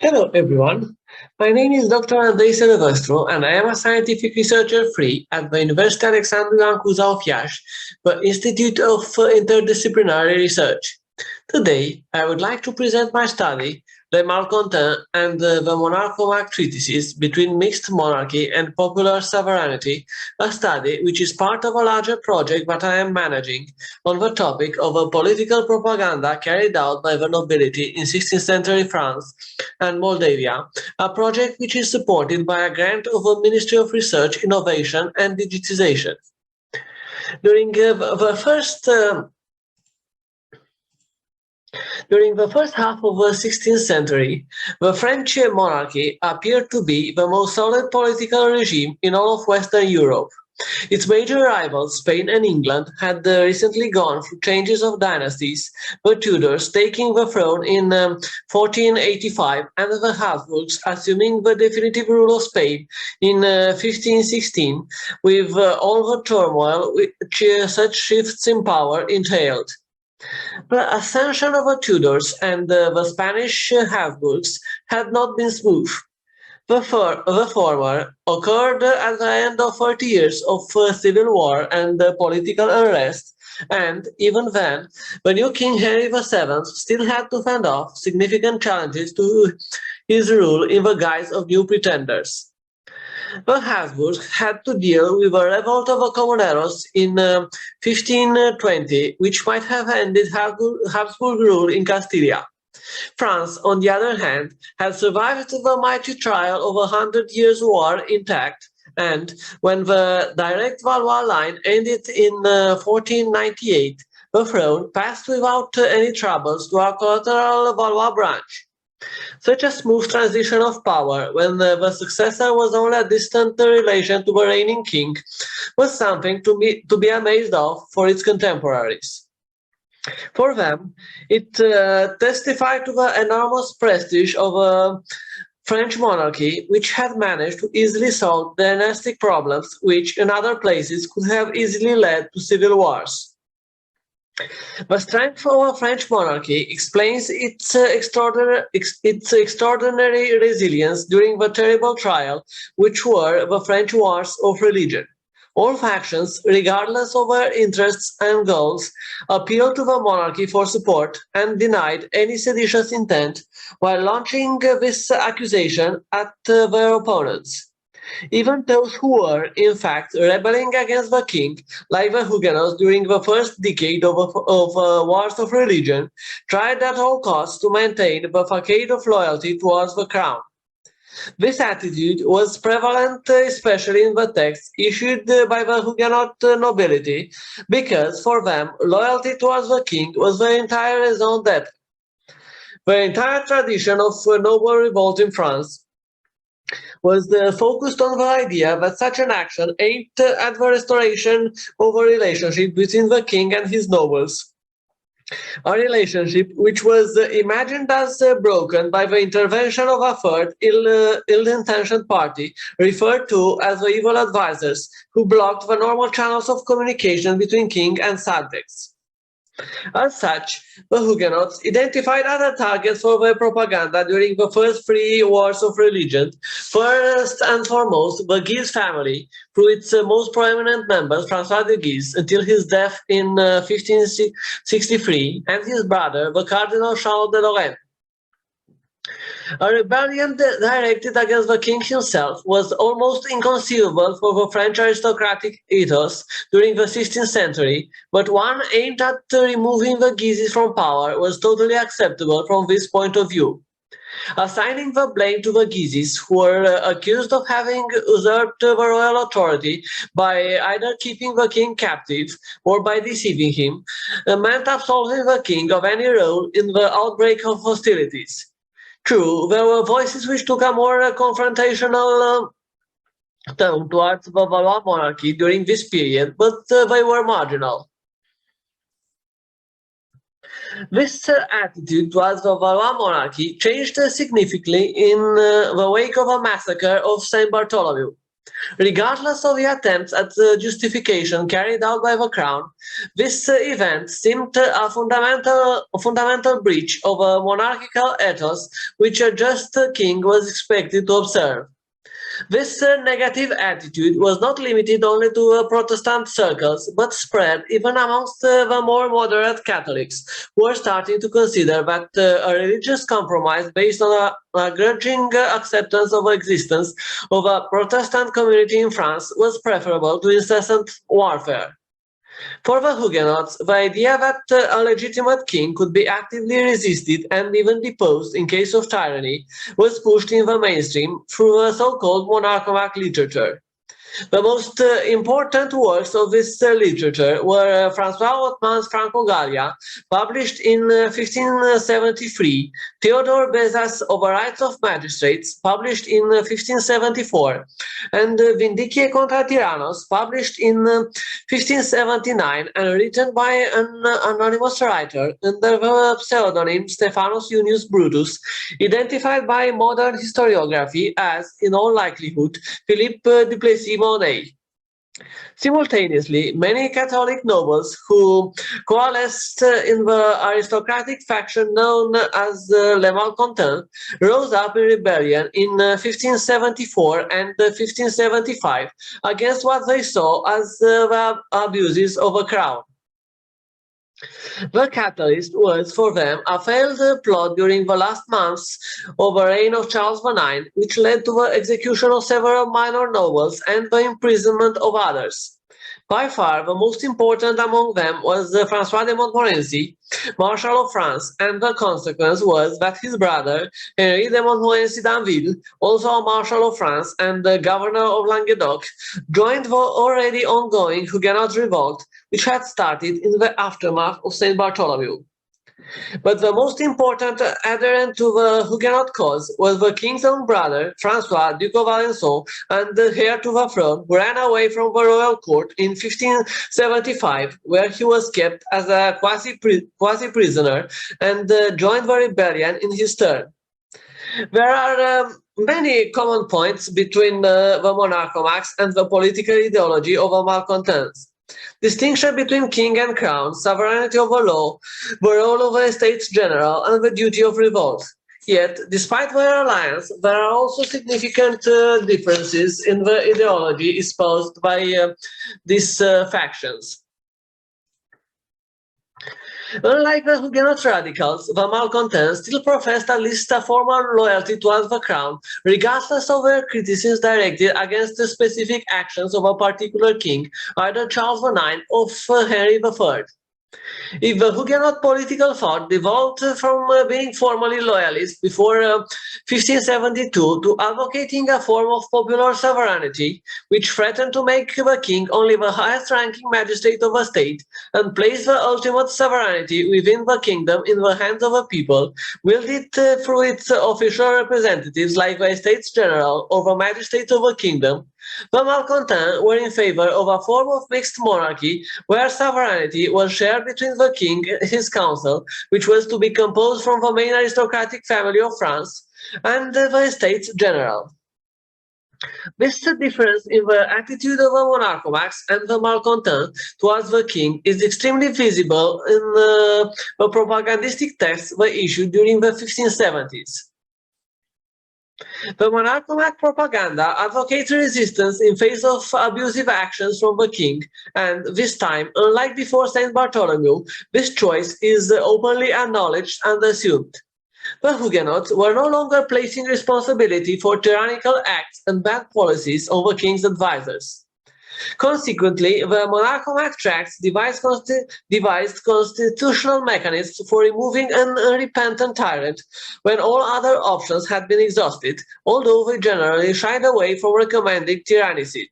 Hello everyone, my name is Dr. Andrei Silvestro and I am a scientific researcher free at the University Al.I.Cuza of Iași, the Institute of Interdisciplinary Research. Today, I would like to present my study, the Malcontents and the Monarchomach Treatises between mixed monarchy and popular sovereignty, a study which is part of a larger project that I am managing on the topic of a political propaganda carried out by the nobility in 16th century France and Moldavia, a project which is supported by a grant of the Ministry of Research, Innovation and Digitization. During the first half of the 16th century, the French monarchy appeared to be the most solid political regime in all of Western Europe. Its major rivals, Spain and England, had recently gone through changes of dynasties, the Tudors taking the throne in 1485 and the Habsburgs assuming the definitive rule of Spain in 1516, with all the turmoil which such shifts in power entailed. The ascension of the Tudors and the Spanish Habsburgs had not been smooth. The former occurred at the end of 30 years of civil war and political unrest, and even then, the new King Henry VII still had to fend off significant challenges to his rule in the guise of new pretenders. The Habsburgs had to deal with a revolt of the Comuneros in 1520, which might have ended Habsburg rule in Castilla. France, on the other hand, had survived the mighty trial of 100 Years' War intact, and when the direct Valois line ended in 1498, the throne passed without any troubles to a collateral Valois branch. Such a smooth transition of power, when the successor was only a distant relation to the reigning king, was something to be amazed of for its contemporaries. For them, it testified to the enormous prestige of a French monarchy, which had managed to easily solve the dynastic problems which in other places could have easily led to civil wars. The strength of a French monarchy explains its extraordinary resilience during the terrible trial, which were the French Wars of Religion. All factions, regardless of their interests and goals, appealed to the monarchy for support and denied any seditious intent while launching this accusation at their opponents. Even those who were, in fact, rebelling against the king, like the Huguenots during the first decade of wars of religion, tried at all costs to maintain the facade of loyalty towards the crown. This attitude was prevalent especially in the texts issued by the Huguenot nobility, because for them loyalty towards the king was the entire raison d'etre. The entire tradition of noble revolt in France was focused on the idea that such an action aimed at the restoration of a relationship between the king and his nobles. A relationship which was imagined as broken by the intervention of a third ill-intentioned party, referred to as the evil advisors, who blocked the normal channels of communication between king and subjects. As such, the Huguenots identified other targets for their propaganda during the first three wars of religion. First and foremost, the Guise family, through its most prominent members, François de Guise, until his death in 1563, and his brother, the Cardinal Charles de Lorraine. A rebellion directed against the king himself was almost inconceivable for the French aristocratic ethos during the 16th century, but one aimed at removing the Guises from power was totally acceptable from this point of view. Assigning the blame to the Guises, who were accused of having usurped the royal authority by either keeping the king captive or by deceiving him, meant absolving the king of any role in the outbreak of hostilities. True, there were voices which took a more confrontational tone towards the Valois monarchy during this period, but they were marginal. This attitude towards the Valois monarchy changed significantly in the wake of a massacre of St.Bartholomew. Regardless of the attempts at the justification carried out by the crown, this event seemed a fundamental breach of a monarchical ethos which a just king was expected to observe. This negative attitude was not limited only to Protestant circles, but spread even amongst the more moderate Catholics, who were starting to consider that a religious compromise based on a grudging acceptance of the existence of a Protestant community in France was preferable to incessant warfare. For the Huguenots, the idea that a legitimate king could be actively resisted and even deposed in case of tyranny was pushed in the mainstream through the so-called Monarchomach literature. The most important works of this literature were François Othman's Franco-Gallia, published in 1573, Theodore Beza's Rights of Magistrates, published in 1574, and Vindicie contra Tyrannos, published in 1579 and written by an anonymous writer under the pseudonym Stephanus Junius Brutus, identified by modern historiography as, in all likelihood, Philippe Duplessis Mornay. Simultaneously, many Catholic nobles who coalesced in the aristocratic faction known as Les Malcontents rose up in rebellion in 1574 and 1575 against what they saw as the abuses of a crown. The catalyst was for them a failed plot during the last months of the reign of Charles IX, which led to the execution of several minor nobles and the imprisonment of others. By far, the most important among them was François de Montmorency, Marshal of France, and the consequence was that his brother, Henri de Montmorency d'Anville, also a Marshal of France and the governor of Languedoc, joined the already ongoing Huguenot revolt, which had started in the aftermath of St. Bartholomew. But the most important adherent to the Huguenot cause was the king's own brother, François, Duke of Alençon, and the heir to the throne, who ran away from the royal court in 1575, where he was kept as a quasi-prisoner, and joined the rebellion in his turn. There are many common points between the Monarchomachs and the political ideology of the Malcontents. Distinction between king and crown, sovereignty of the law, the role of the Estates General, and the duty of revolt. Yet, despite their alliance, there are also significant differences in the ideology espoused by these factions. Unlike the Huguenot radicals, the Malcontents still professed at least a formal loyalty towards the crown, regardless of their criticisms directed against the specific actions of a particular king, either Charles IX or Henry III. If the Huguenot political thought devolved from being formally loyalist before 1572 to advocating a form of popular sovereignty, which threatened to make the king only the highest-ranking magistrate of a state and place the ultimate sovereignty within the kingdom in the hands of the people, wielded through its official representatives like the Estates General or the magistrates of the kingdom, the Malcontents were in favor of a form of mixed monarchy where sovereignty was shared between the king and his council, which was to be composed from the main aristocratic family of France, and the Estates General. This difference in the attitude of the Monarchomachs and the Malcontents towards the king is extremely visible in the propagandistic texts they issued during the 1570s. The Monarchomach propaganda advocates resistance in face of abusive actions from the king, and this time, unlike before St. Bartholomew, this choice is openly acknowledged and assumed. The Huguenots were no longer placing responsibility for tyrannical acts and bad policies on the king's advisors. Consequently, the Monarchomach tracts devised constitutional mechanisms for removing an unrepentant tyrant when all other options had been exhausted, although they generally shied away from recommending tyrannicide.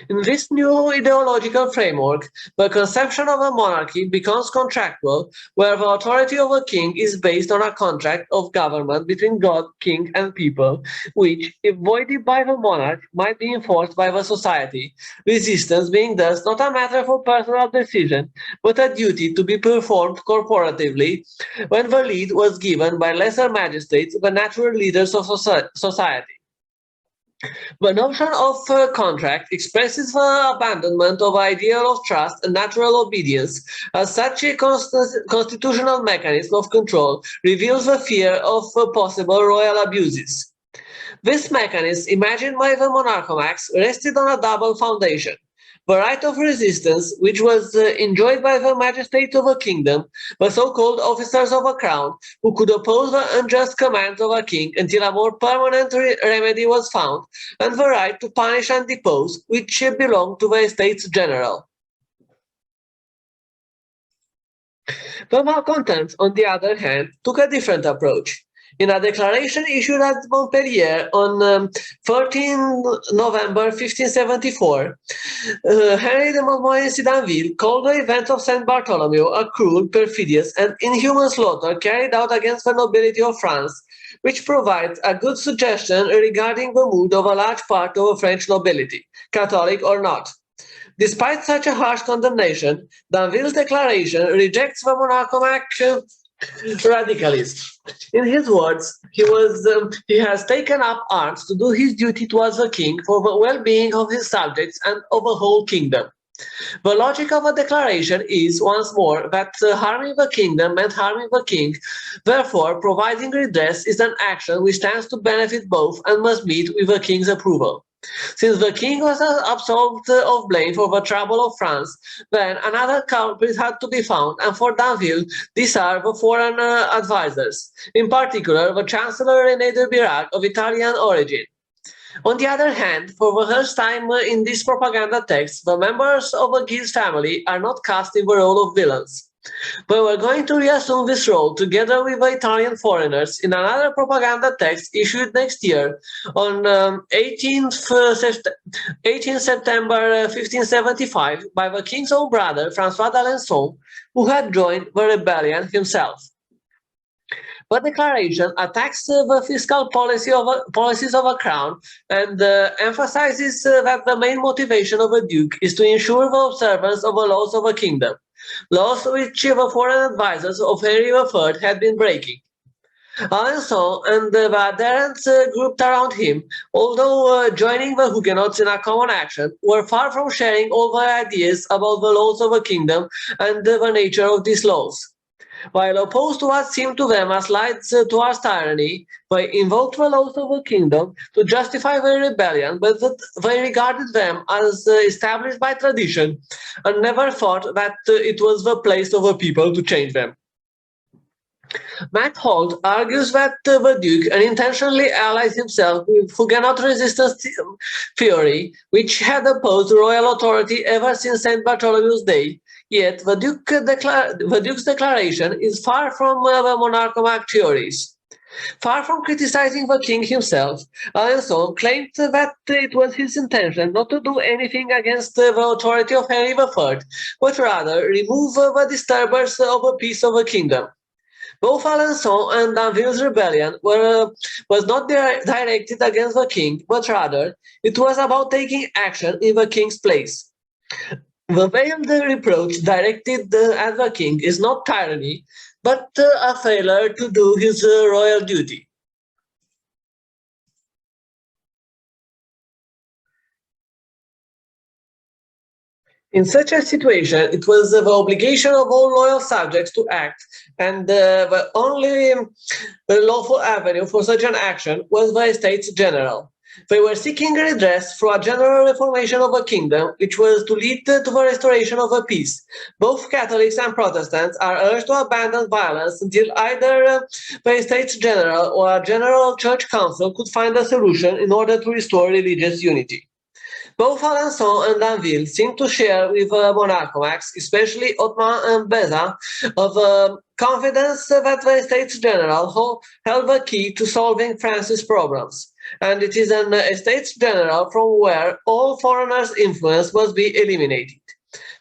In this new ideological framework, the conception of a monarchy becomes contractual, where the authority of a king is based on a contract of government between God, king, and people, which, if voided by the monarch, might be enforced by the society, resistance being thus not a matter for personal decision, but a duty to be performed corporatively, when the lead was given by lesser magistrates, the natural leaders of society. The notion of contract expresses the abandonment of ideal of trust and natural obedience. As such a constitutional mechanism of control reveals the fear of possible royal abuses. This mechanism, imagined by the Monarchomachs, rested on a double foundation. The right of resistance, which was enjoyed by the magistrates of a kingdom, the so-called officers of a crown, who could oppose the unjust commands of a king until a more permanent remedy was found, and the right to punish and depose, which belonged to the Estates General. The Malcontents, on the other hand, took a different approach. In a declaration issued at Montpellier on 13 November 1574, Henry de Montmorency d'Anville called the event of St. Bartholomew a cruel, perfidious, and inhuman slaughter carried out against the nobility of France, which provides a good suggestion regarding the mood of a large part of the French nobility, Catholic or not. Despite such a harsh condemnation, D'Anville's declaration rejects the Monarchomach radicalist. In his words, he has taken up arms to do his duty towards the king for the well-being of his subjects and of the whole kingdom. The logic of a declaration is, once more, that harming the kingdom meant harming the king. Therefore, providing redress is an action which stands to benefit both and must meet with the king's approval. Since the king was absolved of blame for the trouble of France, then another culprit had to be found, and for D'Anville, these are the foreign advisers, in particular the Chancellor René de Birague of Italian origin. On the other hand, for the first time in this propaganda text, the members of the Guise family are not cast in the role of villains. But we're going to reassume this role together with the Italian foreigners in another propaganda text issued next year on 18 September 1575 by the king's own brother, François d'Alençon, who had joined the rebellion himself. The declaration attacks the fiscal policies of a crown and emphasizes that the main motivation of a duke is to ensure the observance of the laws of a kingdom, laws which the foreign advisers of Henry III had been breaking. Alençon and the adherents grouped around him, although joining the Huguenots in a common action, were far from sharing all the ideas about the laws of a kingdom and the nature of these laws. While opposed to what seemed to them as slights towards tyranny, they invoked the laws of the kingdom to justify their rebellion, but that they regarded them as established by tradition and never thought that it was the place of the people to change them. Matt Holt argues that the Duke unintentionally allies himself with Huguenot resistance theory, which had opposed royal authority ever since St. Bartholomew's Day. Yet the Duke's declaration is far from the Monarchomach theories. Far from criticizing the king himself, Alençon claimed that it was his intention not to do anything against the authority of Henry III, but rather remove the disturbers of the peace of the kingdom. Both Alençon and D'Anville's rebellion was not directed against the king, but rather it was about taking action in the king's place. The veiled reproach directed at the king is not tyranny, but a failure to do his royal duty. In such a situation, it was the obligation of all loyal subjects to act, and the only lawful avenue for such an action was the Estates General. They were seeking redress through a general reformation of the kingdom, which was to lead to the restoration of the peace. Both Catholics and Protestants are urged to abandon violence until either the Estates General or a General Church Council could find a solution in order to restore religious unity. Both Alençon and D'Anville seem to share with Monarchomachs, especially Otman and Beza, of confidence that the Estates General held the key to solving France's problems, and it is an Estates General from where all foreigners' influence must be eliminated.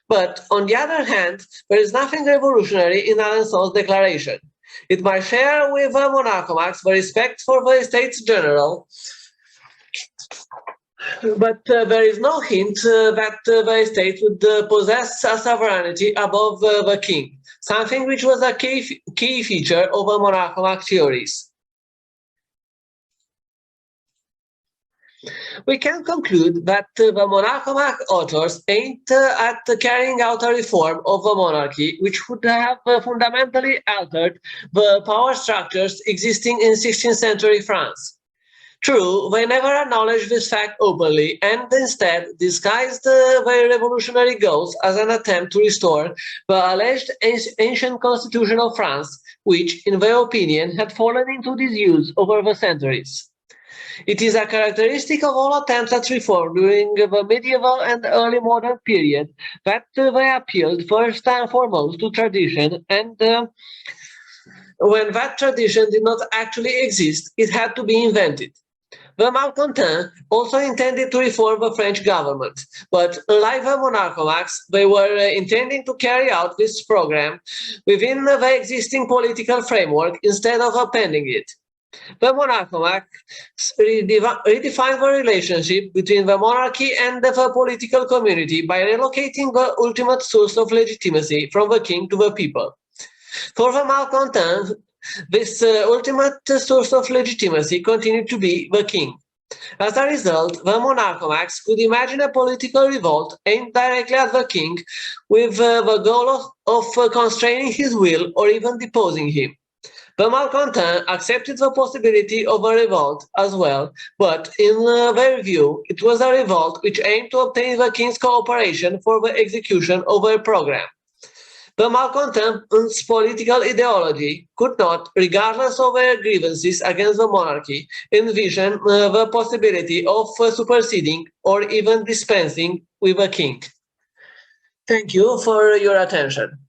But, on the other hand, there is nothing revolutionary in Alençon's declaration. It might share with Monarchomachs the respect for the Estates General, but there is no hint that the state would possess a sovereignty above the king, something which was a key feature of the Monarchomach theories. We can conclude that the Monarchomach authors aimed at carrying out a reform of the monarchy which would have fundamentally altered the power structures existing in 16th century France. True, they never acknowledged this fact openly and instead disguised their revolutionary goals as an attempt to restore the alleged ancient constitution of France, which, in their opinion, had fallen into disuse over the centuries. It is a characteristic of all attempts at reform during the medieval and early modern period that they appealed first and foremost to tradition, and when that tradition did not actually exist, it had to be invented. The Malcontents also intended to reform the French government, but unlike the Monarchomachs, they were intending to carry out this program within the existing political framework instead of appending it. The Monarchomach redefined the relationship between the monarchy and the political community by relocating the ultimate source of legitimacy from the king to the people. For the Malcontents, this ultimate source of legitimacy continued to be the king. As a result, the Monarchomachs could imagine a political revolt aimed directly at the king with the goal of constraining his will or even deposing him. The Malcontents accepted the possibility of a revolt as well, but in their view, it was a revolt which aimed to obtain the king's cooperation for the execution of their program. The Malcontents' political ideology could not, regardless of their grievances against the monarchy, envision the possibility of superseding or even dispensing with a king. Thank you for your attention.